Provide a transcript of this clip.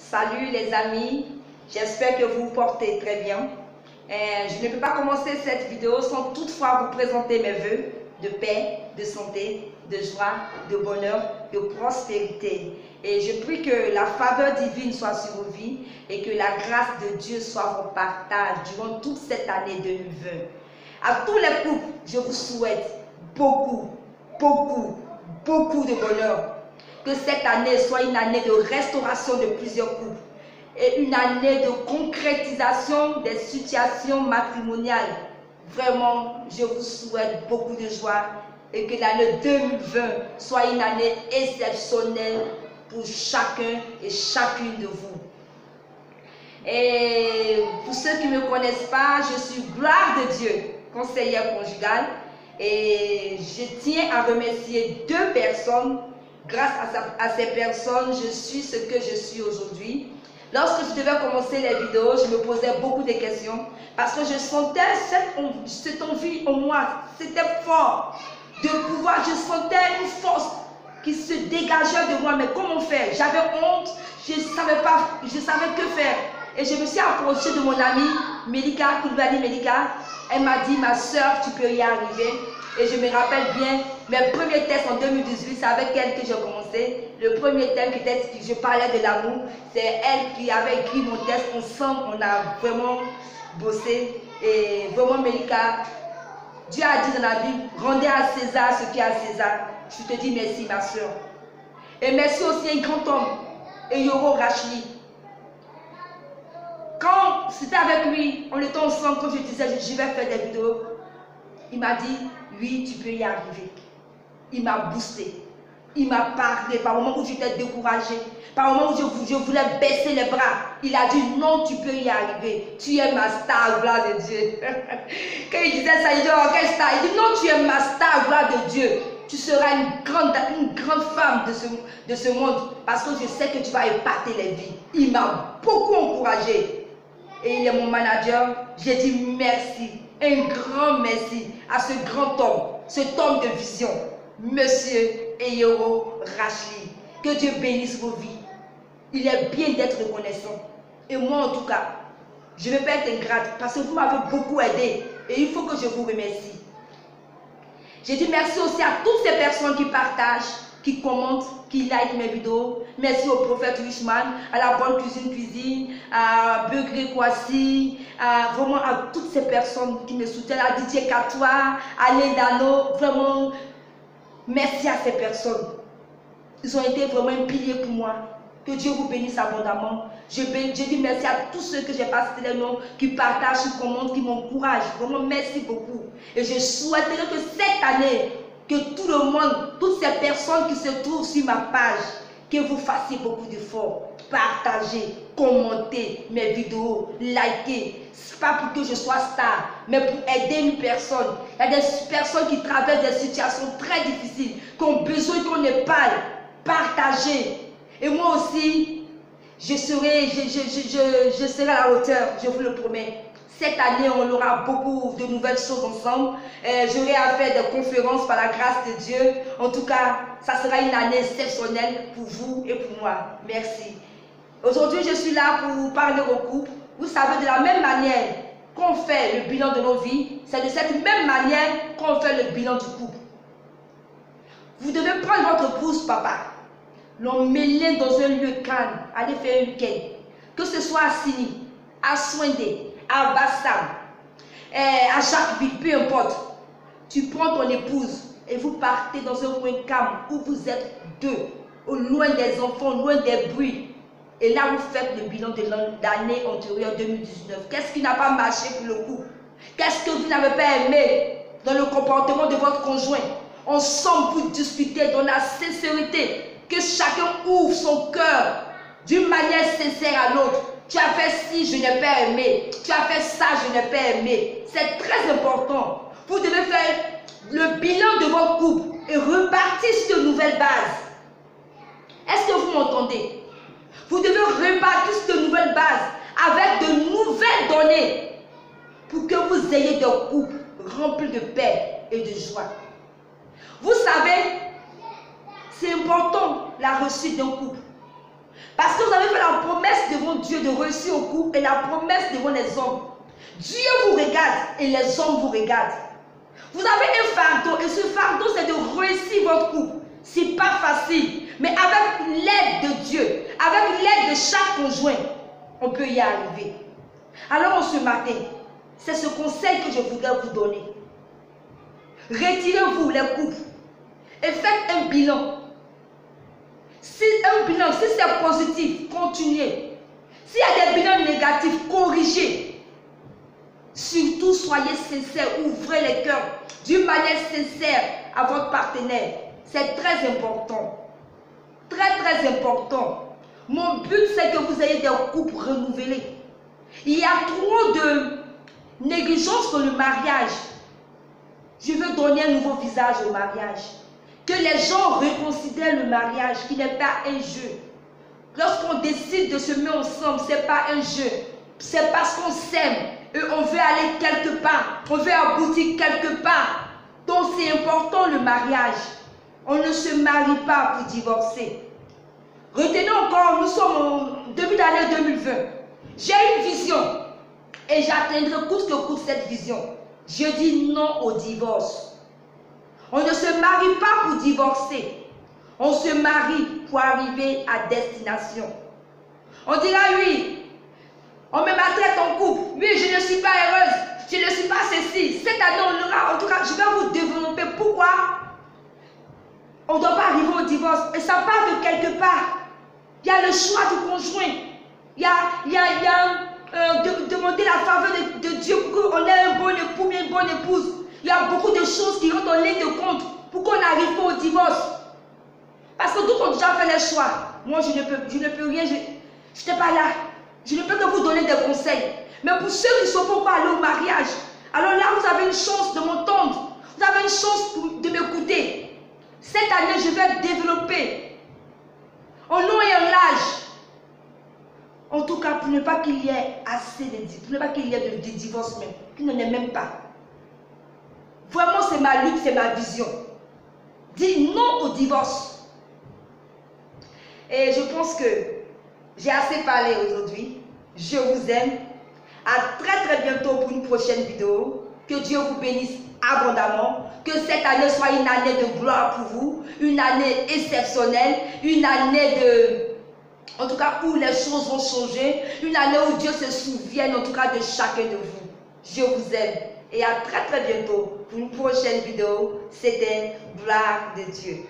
Salut les amis, j'espère que vous vous portez très bien. Je ne peux pas commencer cette vidéo sans toutefois vous présenter mes vœux de paix, de santé, de joie, de bonheur, de prospérité. Et je prie que la faveur divine soit sur vos vies et que la grâce de Dieu soit votre partage durant toute cette année 2020. À tous les couples, je vous souhaite beaucoup de bonheur. Que cette année soit une année de restauration de plusieurs couples et une année de concrétisation des situations matrimoniales. Vraiment, je vous souhaite beaucoup de joie et que l'année 2020 soit une année exceptionnelle pour chacun et chacune de vous. Et pour ceux qui ne me connaissent pas, je suis Gloire de Dieu, conseillère conjugale, et je tiens à remercier deux personnes. Grâce à ces personnes, je suis ce que je suis aujourd'hui. Lorsque je devais commencer les vidéos, je me posais beaucoup de questions parce que je sentais cette envie en moi. C'était fort de pouvoir, je sentais une force qui se dégageait de moi. Mais comment faire? J'avais honte, je ne savais que faire. Et je me suis approchée de mon amie Melika, Koulibaly Melika. Elle m'a dit, ma soeur, tu peux y arriver. Et je me rappelle bien, mes premiers tests en 2018, c'est avec elle que j'ai commencé. Le premier thème je parlais de l'amour, c'est elle qui avait écrit mon test. Ensemble, on a vraiment bossé. Et vraiment, Melika, Dieu a dit dans la Bible, rendez à César ce qui est à César. Je te dis merci, ma soeur. Et merci aussi à un grand homme, Eyoro Rachli. Quand c'était avec lui, on était ensemble, quand je disais, je vais faire des vidéos, il m'a dit, oui, tu peux y arriver. Il m'a boosté. Il m'a parlé par moments où j'étais découragée. Par moments où je voulais baisser les bras. Il a dit, non, tu peux y arriver. Tu es ma star, gloire de Dieu. Quand il disait ça, il dit, oh, quelle star? Il dit, non, tu es ma star, gloire de Dieu. Tu seras une grande femme de ce monde. Parce que je sais que tu vas épater les vies. Il m'a beaucoup encouragée. Et il est mon manager. J'ai dit merci. Un grand merci à ce grand homme, cet homme de vision, Monsieur Eyoro Rachli. Que Dieu bénisse vos vies. Il est bien d'être reconnaissant. Et moi, en tout cas, je ne vais pas être ingrate parce que vous m'avez beaucoup aidé et il faut que je vous remercie. J'ai dit merci aussi à toutes ces personnes qui partagent, qui commentent, qui like mes vidéos. Merci au prophète Wishman, à la bonne cuisine, à Begré Kwasi, vraiment à toutes ces personnes qui me soutiennent, à Didier Katoa, à Lendano. Vraiment, merci à ces personnes. Ils ont été vraiment un pilier pour moi. Que Dieu vous bénisse abondamment. Je dis merci à tous ceux que j'ai pas cité les noms, qui partagent, qui commentent, qui m'encouragent. Vraiment, merci beaucoup. Et je souhaiterais que cette année, que tout le monde, toutes ces personnes qui se trouvent sur ma page, que vous fassiez beaucoup d'efforts. Partagez, commentez mes vidéos, likez. Ce n'est pas pour que je sois star, mais pour aider une personne. Il y a des personnes qui traversent des situations très difficiles, qui ont besoin qu'on ne parle. Partagez. Et moi aussi, je serai à la hauteur, je vous le promets. Cette année, on aura beaucoup de nouvelles choses ensemble. J'aurai à faire des conférences par la grâce de Dieu. En tout cas, ça sera une année exceptionnelle pour vous et pour moi. Merci. Aujourd'hui, je suis là pour parler au couple. Vous savez, de la même manière qu'on fait le bilan de nos vies, c'est de cette même manière qu'on fait le bilan du couple. Vous devez prendre votre épouse, papa, l'emmener dans un lieu calme, aller faire un week-end. Que ce soit à Sini, à Swindé, à Bassam, à Jacquesville, peu importe. Tu prends ton épouse et vous partez dans un coin calme où vous êtes deux, au loin des enfants, loin des bruits. Et là, vous faites le bilan de l'année antérieure 2019. Qu'est-ce qui n'a pas marché pour le couple? Qu'est-ce que vous n'avez pas aimé dans le comportement de votre conjoint? Ensemble, vous discutez dans la sincérité. Que chacun ouvre son cœur d'une manière sincère à l'autre. Tu as fait ci, je n'ai pas aimé. Tu as fait ça, je n'ai pas aimé. C'est très important. Vous devez faire le bilan de votre couple et repartir sur de nouvelles bases. Est-ce que vous m'entendez? Vous devez repartir sur de nouvelles bases avec de nouvelles données pour que vous ayez des couples remplis de paix et de joie. Vous savez, c'est important la réussite d'un couple. Parce que vous avez fait la promesse devant Dieu de réussir au couple et la promesse devant les hommes. Dieu vous regarde et les hommes vous regardent. Vous avez un fardeau et ce fardeau c'est de réussir votre couple. C'est pas facile, mais avec l'aide de Dieu, avec l'aide de chaque conjoint, on peut y arriver. Alors ce matin, c'est ce conseil que je voudrais vous donner. Retirez-vous les couples et faites un bilan. Si c'est positif, continuez. S'il y a des bilans négatifs, corrigez. Surtout, soyez sincères, ouvrez les cœurs d'une manière sincère à votre partenaire. C'est très important. Très, très important. Mon but, c'est que vous ayez des couples renouvelés. Il y a trop de négligence dans le mariage. Je veux donner un nouveau visage au mariage. Que les gens reconsidèrent le mariage, qui n'est pas un jeu. Lorsqu'on décide de se mettre ensemble, ce n'est pas un jeu. C'est parce qu'on s'aime et on veut aller quelque part. On veut aboutir quelque part. Donc c'est important le mariage. On ne se marie pas pour divorcer. Retenez encore, nous sommes au début d'année 2020. J'ai une vision et j'atteindrai coûte que coûte cette vision. Je dis non au divorce. On ne se marie pas pour divorcer. On se marie pour arriver à destination. On dira oui, on me maltraite en couple. Oui, je ne suis pas heureuse. Je ne suis pas ceci. Cette année, on aura, en tout cas, je vais vous développer pourquoi on ne doit pas arriver au divorce. Et ça part de quelque part. Il y a le choix du conjoint. Il y a demander la faveur de Dieu pour qu'on ait un bon époux, une bonne épouse. Il y a beaucoup de choses qui rentrent en ligne de compte pour qu'on n'arrive pas au divorce. Parce que d'autres ont déjà fait les choix. Moi, je ne peux rien. Je n'étais pas là. Je ne peux que vous donner des conseils. Mais pour ceux qui ne sont pas aller au mariage, alors là, vous avez une chance de m'entendre. Vous avez une chance de m'écouter. Cette année, je vais développer en nom et en âge. En tout cas, pour ne pas qu'il y ait assez de divorces, pour ne pas qu'il y ait de divorces même, qu'il n'en ait même pas. Vraiment, c'est ma lutte, c'est ma vision. Dis non au divorce. Et je pense que j'ai assez parlé aujourd'hui. Je vous aime. À très très bientôt pour une prochaine vidéo. Que Dieu vous bénisse abondamment. Que cette année soit une année de gloire pour vous. Une année exceptionnelle. Une année de... En tout cas, où les choses vont changer. Une année où Dieu se souvienne en tout cas de chacun de vous. Je vous aime. Et à très très bientôt pour une prochaine vidéo. C'était Gloire de Dieu.